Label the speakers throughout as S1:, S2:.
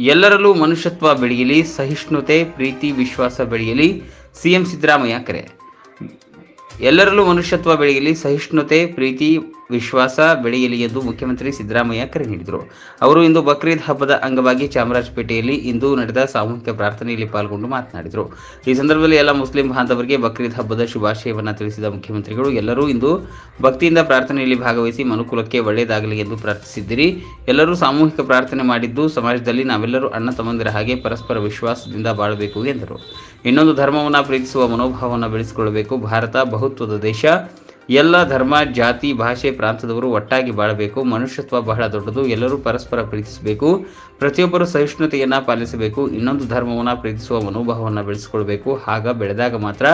S1: ಎಲ್ಲರಲ್ಲೂ ಮನುಷ್ಯತ್ವ ಬೆಳೆಯಲಿ, ಸಹಿಷ್ಣುತೆ, ಪ್ರೀತಿ, ವಿಶ್ವಾಸ ಬೆಳೆಯಲಿ. ಸಿಎಂ ಸಿದ್ದರಾಮಯ್ಯ ಕರೆ. ಎಲ್ಲರಲ್ಲೂ ಮನುಷ್ಯತ್ವ ಬೆಳೆಯಲಿ, ಸಹಿಷ್ಣುತೆ, ಪ್ರೀತಿ, ವಿಶ್ವಾಸ ಬೆಳೆಯಲಿ ಎಂದು ಮುಖ್ಯಮಂತ್ರಿ ಸಿದ್ದರಾಮಯ್ಯ ಕರೆ ನೀಡಿದರು. ಅವರು ಇಂದು ಬಕ್ರೀದ್ ಹಬ್ಬದ ಅಂಗವಾಗಿ ಚಾಮರಾಜಪೇಟೆಯಲ್ಲಿ ಇಂದು ನಡೆದ ಸಾಮೂಹಿಕ ಪ್ರಾರ್ಥನೆಯಲ್ಲಿ ಪಾಲ್ಗೊಂಡು ಮಾತನಾಡಿದರು. ಈ ಸಂದರ್ಭದಲ್ಲಿ ಎಲ್ಲ ಮುಸ್ಲಿಂ ಬಾಂಧವರಿಗೆ ಬಕ್ರೀದ್ ಹಬ್ಬದ ಶುಭಾಶಯವನ್ನು ತಿಳಿಸಿದ ಮುಖ್ಯಮಂತ್ರಿಗಳು, ಎಲ್ಲರೂ ಇಂದು ಭಕ್ತಿಯಿಂದ ಪ್ರಾರ್ಥನೆಯಲ್ಲಿ ಭಾಗವಹಿಸಿ ಮನುಕುಲಕ್ಕೆ ಒಳ್ಳೆಯದಾಗಲಿ ಎಂದು ಪ್ರಾರ್ಥಿಸಿದ್ದೀರಿ. ಎಲ್ಲರೂ ಸಾಮೂಹಿಕ ಪ್ರಾರ್ಥನೆ ಮಾಡಿದ್ದು ಸಮಾಜದಲ್ಲಿ ನಾವೆಲ್ಲರೂ ಅಣ್ಣ ತಮ್ಮಂದಿರ ಹಾಗೆ ಪರಸ್ಪರ ವಿಶ್ವಾಸದಿಂದ ಬಾಳಬೇಕು ಎಂದರು. ಇನ್ನೊಂದು ಧರ್ಮವನ್ನು ಪ್ರೀತಿಸುವ ಮನೋಭಾವವನ್ನು ಬೆಳೆಸಿಕೊಳ್ಳಬೇಕು. ಭಾರತ ಬಹುತ್ವದ ದೇಶ. ಎಲ್ಲ ಧರ್ಮ, ಜಾತಿ, ಭಾಷೆ, ಪ್ರಾಂತದವರು ಒಟ್ಟಾಗಿ ಬಾಳಬೇಕು. ಮನುಷ್ಯತ್ವ ಬಹಳ ದೊಡ್ಡದು. ಎಲ್ಲರೂ ಪರಸ್ಪರ ಪ್ರೀತಿಸಬೇಕು. ಪ್ರತಿಯೊಬ್ಬರು ಸಹಿಷ್ಣುತೆಯನ್ನು ಪಾಲಿಸಬೇಕು. ಇನ್ನೊಂದು ಧರ್ಮವನ್ನು ಪ್ರೀತಿಸುವ ಮನೋಭಾವವನ್ನು ಬೆಳೆಸಿಕೊಳ್ಳಬೇಕು. ಹಾಗ ಬೆಳೆದಾಗ ಮಾತ್ರ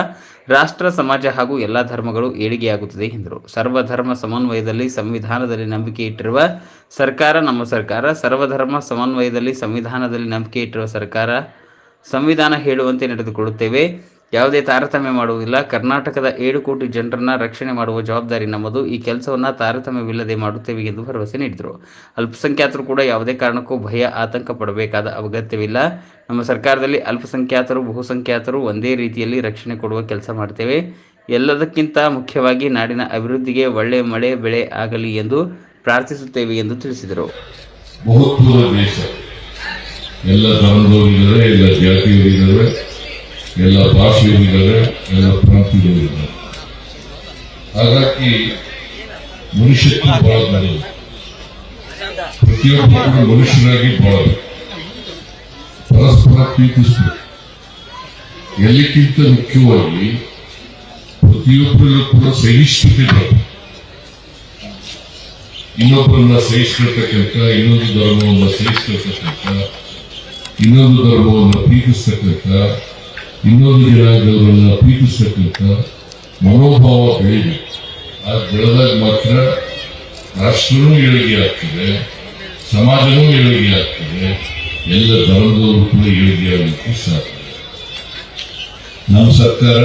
S1: ರಾಷ್ಟ್ರ, ಸಮಾಜ ಹಾಗೂ ಎಲ್ಲ ಧರ್ಮಗಳು ಏಳಿಗೆಯಾಗುತ್ತದೆ ಎಂದರು. ಸರ್ವಧರ್ಮ ಸಮನ್ವಯದಲ್ಲಿ ಸಂವಿಧಾನದಲ್ಲಿ ನಂಬಿಕೆ ಇಟ್ಟಿರುವ ಸರ್ಕಾರ ನಮ್ಮ ಸರ್ಕಾರ. ಸರ್ವಧರ್ಮ ಸಮನ್ವಯದಲ್ಲಿ ಸಂವಿಧಾನದಲ್ಲಿ ನಂಬಿಕೆ ಇಟ್ಟಿರುವ ಸರ್ಕಾರ. ಸಂವಿಧಾನ ಹೇಳುವಂತೆ ನಡೆದುಕೊಳ್ಳುತ್ತೇವೆ. ಯಾವುದೇ ತಾರತಮ್ಯ ಮಾಡುವುದಿಲ್ಲ. ಕರ್ನಾಟಕದ 7 ಕೋಟಿ ಜನರನ್ನ ರಕ್ಷಣೆ ಮಾಡುವ ಜವಾಬ್ದಾರಿ ನಮ್ಮದು. ಈ ಕೆಲಸವನ್ನು ತಾರತಮ್ಯವಿಲ್ಲದೆ ಮಾಡುತ್ತೇವೆ ಎಂದು ಭರವಸೆ ನೀಡಿದರು. ಅಲ್ಪಸಂಖ್ಯಾತರು ಕೂಡ ಯಾವುದೇ ಕಾರಣಕ್ಕೂ ಭಯ, ಆತಂಕ ಪಡಬೇಕಾದ ಅಗತ್ಯವಿಲ್ಲ. ನಮ್ಮ ಸರ್ಕಾರದಲ್ಲಿ ಅಲ್ಪಸಂಖ್ಯಾತರು, ಬಹುಸಂಖ್ಯಾತರು ಒಂದೇ ರೀತಿಯಲ್ಲಿ ರಕ್ಷಣೆ ಕೊಡುವ ಕೆಲಸ ಮಾಡ್ತೇವೆ. ಎಲ್ಲದಕ್ಕಿಂತ ಮುಖ್ಯವಾಗಿ ನಾಡಿನ ಅಭಿವೃದ್ಧಿಗೆ ಒಳ್ಳೆ ಮಳೆ ಬೆಳೆ ಆಗಲಿ ಎಂದು ಪ್ರಾರ್ಥಿಸುತ್ತೇವೆ ಎಂದು ತಿಳಿಸಿದರು.
S2: ಎಲ್ಲ ಧರ್ಮದವರಿದ್ದಾರೆ, ಎಲ್ಲ ಜಾತಿಯವರಿದ್ದಾರೆ, ಎಲ್ಲ ಭಾಷೆಯವರಿದ್ದಾರೆ, ಎಲ್ಲ ಪ್ರಾಂತ್ಯದವರಿದ್ದಾರೆ. ಹಾಗಾಗಿ ಮನುಷ್ಯತ್ವ ಬಹಳ ದೊಡ್ಡದು. ಪ್ರತಿಯೊಬ್ಬರು ಮನುಷ್ಯರಾಗಿ ಬಾಳಬೇಕು, ಪರಸ್ಪರ ಪ್ರೀತಿಸಬೇಕು. ಎಲ್ಲಕ್ಕಿಂತ ಮುಖ್ಯವಾಗಿ ಪ್ರತಿಯೊಬ್ಬರಲ್ಲೂ ಕೂಡ ಸಹಿಷ್ಣುತೆ ಬರಬೇಕು. ಇನ್ನೊಬ್ಬರನ್ನ ಸಹಿಸಿಕೊಳ್ತಕ್ಕಂಥ, ಇನ್ನೊಂದು ಧರ್ಮವನ್ನು ಸಹಿಸಿಕೊಳ್ತಕ್ಕಂಥ, ಇನ್ನೊಂದು ಧರ್ಮವನ್ನು ಪ್ರೀತಿಸ್ತಕ್ಕಂಥ, ಇನ್ನೊಂದು ಜನಾಂಗದವರನ್ನ ಪ್ರೀತಿಸ್ತಕ್ಕಂಥ ಮನೋಭಾವ ಬೆಳೀಬೇಕು. ಆ ಬೆಳೆದಾಗ ಮಾತ್ರ ರಾಷ್ಟ್ರನೂ ಏಳಿಗೆ ಆಗ್ತದೆ, ಸಮಾಜನೂ ಏಳಿಗೆ ಆಗ್ತದೆ, ಎಲ್ಲ ಧರ್ಮದವರು ಕೂಡ ಏಳಿಗೆ ಆಗಲಿಕ್ಕೆ ಸಾಧ್ಯ. ನಮ್ಮ ಸರ್ಕಾರ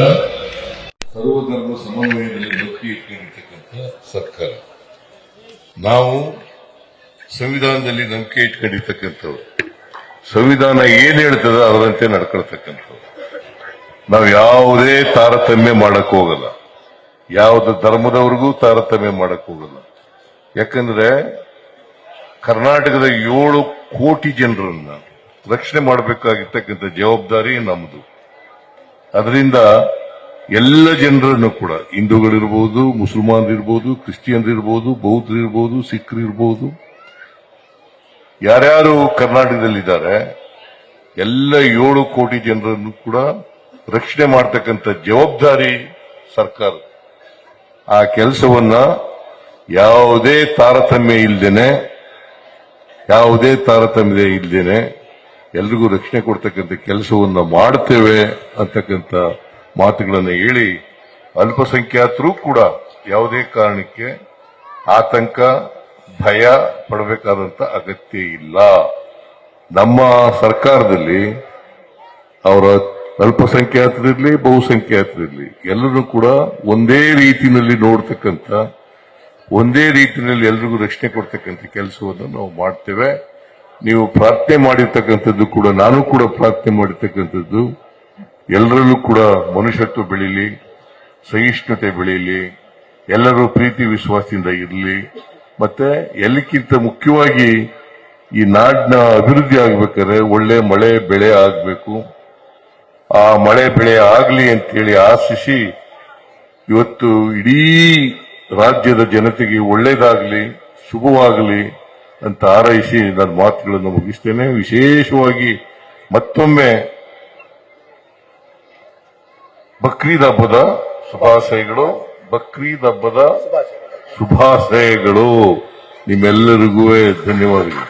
S2: ಸರ್ವಧರ್ಮ ಸಮನ್ವಯದಲ್ಲಿ ನಂಬಿಕೆ ಇಟ್ಕೊಂಡಿರ್ತಕ್ಕಂಥ ಸರ್ಕಾರ. ನಾವು ಸಂವಿಧಾನದಲ್ಲಿ ನಂಬಿಕೆ ಇಟ್ಕೊಂಡಿರ್ತಕ್ಕಂಥವ್ರು. ಸಂವಿಧಾನ ಏನ್ ಹೇಳ್ತದ ಅದರಂತೆ ನಡ್ಕೊಳ್ತಕ್ಕಂಥವ್ರು. ನಾವು ಯಾವುದೇ ತಾರತಮ್ಯ ಮಾಡಕ್ ಹೋಗಲ್ಲ, ಯಾವುದೇ ಧರ್ಮದವ್ರಿಗೂ ತಾರತಮ್ಯ ಮಾಡಕ್ ಹೋಗಲ್ಲ. ಯಾಕಂದ್ರೆ ಕರ್ನಾಟಕದ 7 ಕೋಟಿ ಜನರನ್ನ ರಕ್ಷಣೆ ಮಾಡಬೇಕಾಗಿರ್ತಕ್ಕಂಥ ಜವಾಬ್ದಾರಿ ನಮ್ಮದು. ಅದರಿಂದ ಎಲ್ಲ ಜನರನ್ನು ಕೂಡ, ಹಿಂದೂಗಳಿರ್ಬೋದು, ಮುಸಲ್ಮಾನರಿರ್ಬೋದು, ಕ್ರಿಶ್ಚಿಯನ್ರಿರ್ಬೋದು, ಬೌದ್ಧರಿರ್ಬೋದು, ಸಿಖ್ರಿರ್ಬೋದು, ಯಾರ್ಯಾರು ಕರ್ನಾಟಕದಲ್ಲಿದ್ದಾರೆ ಎಲ್ಲ 7 ಕೋಟಿ ಜನರನ್ನು ಕೂಡ ರಕ್ಷಣೆ ಮಾಡತಕ್ಕಂಥ ಜವಾಬ್ದಾರಿ ಸರ್ಕಾರ. ಆ ಕೆಲಸವನ್ನ ಯಾವುದೇ ತಾರತಮ್ಯ ಇಲ್ದೇನೆ ಎಲ್ರಿಗೂ ರಕ್ಷಣೆ ಕೊಡ್ತಕ್ಕಂಥ ಕೆಲಸವನ್ನ ಮಾಡ್ತೇವೆ ಅಂತಕ್ಕಂಥ ಮಾತುಗಳನ್ನು ಹೇಳಿ, ಅಲ್ಪಸಂಖ್ಯಾತರು ಕೂಡ ಯಾವುದೇ ಕಾರಣಕ್ಕೆ ಆತಂಕ, ಭಯ ಪಡಬೇಕಾದಂತ ಅಗತ್ಯ ಇಲ್ಲ. ನಮ್ಮ ಸರ್ಕಾರದಲ್ಲಿ ಅವರ ಅಲ್ಪಸಂಖ್ಯಾತರಿರ್ಲಿ, ಬಹುಸಂಖ್ಯಾತರಿರ್ಲಿ, ಎಲ್ಲರೂ ಕೂಡ ಒಂದೇ ರೀತಿಯಲ್ಲಿ ನೋಡ್ತಕ್ಕಂಥ, ಒಂದೇ ರೀತಿಯಲ್ಲಿ ಎಲ್ರಿಗೂ ರಕ್ಷಣೆ ಕೊಡ್ತಕ್ಕಂಥ ಕೆಲಸವನ್ನು ನಾವು ಮಾಡ್ತೇವೆ. ನೀವು ಪ್ರಾರ್ಥನೆ ಮಾಡಿರ್ತಕ್ಕಂಥದ್ದು ಕೂಡ, ನಾನು ಕೂಡ ಪ್ರಾರ್ಥನೆ ಮಾಡಿರ್ತಕ್ಕಂಥದ್ದು, ಎಲ್ಲರಲ್ಲೂ ಕೂಡ ಮನುಷ್ಯತ್ವ ಬೆಳೀಲಿ, ಸಹಿಷ್ಣುತೆ ಬೆಳೀಲಿ, ಎಲ್ಲರೂ ಪ್ರೀತಿ ವಿಶ್ವಾಸದಿಂದ ಇರಲಿ. ಮತ್ತೆ ಎಲ್ಲಕ್ಕಿಂತ ಮುಖ್ಯವಾಗಿ ಈ ನಾಡಿನ ಅಭಿವೃದ್ಧಿ ಆಗ್ಬೇಕಾದ್ರೆ ಒಳ್ಳೆ ಮಳೆ ಬೆಳೆ ಆಗಬೇಕು. ಆ ಮಳೆ ಬೆಳೆ ಆಗಲಿ ಅಂತೇಳಿ ಆಶಿಸಿ ಇವತ್ತು ಇಡೀ ರಾಜ್ಯದ ಜನತೆಗೆ ಒಳ್ಳೇದಾಗಲಿ, ಶುಭವಾಗಲಿ ಅಂತ ಹಾರೈಸಿ ನನ್ನ ಮಾತುಗಳನ್ನು ಮುಗಿಸ್ತೇನೆ. ವಿಶೇಷವಾಗಿ ಮತ್ತೊಮ್ಮೆ ಬಕ್ರೀದ್ ಹಬ್ಬದ ಶುಭಾಶಯಗಳು. ಬಕ್ರೀದ್ ಹಬ್ಬದ ಶುಭಾಶಯಗಳು. ನಿಮ್ಮೆಲ್ಲರಿಗೂ ಧನ್ಯವಾದಗಳು.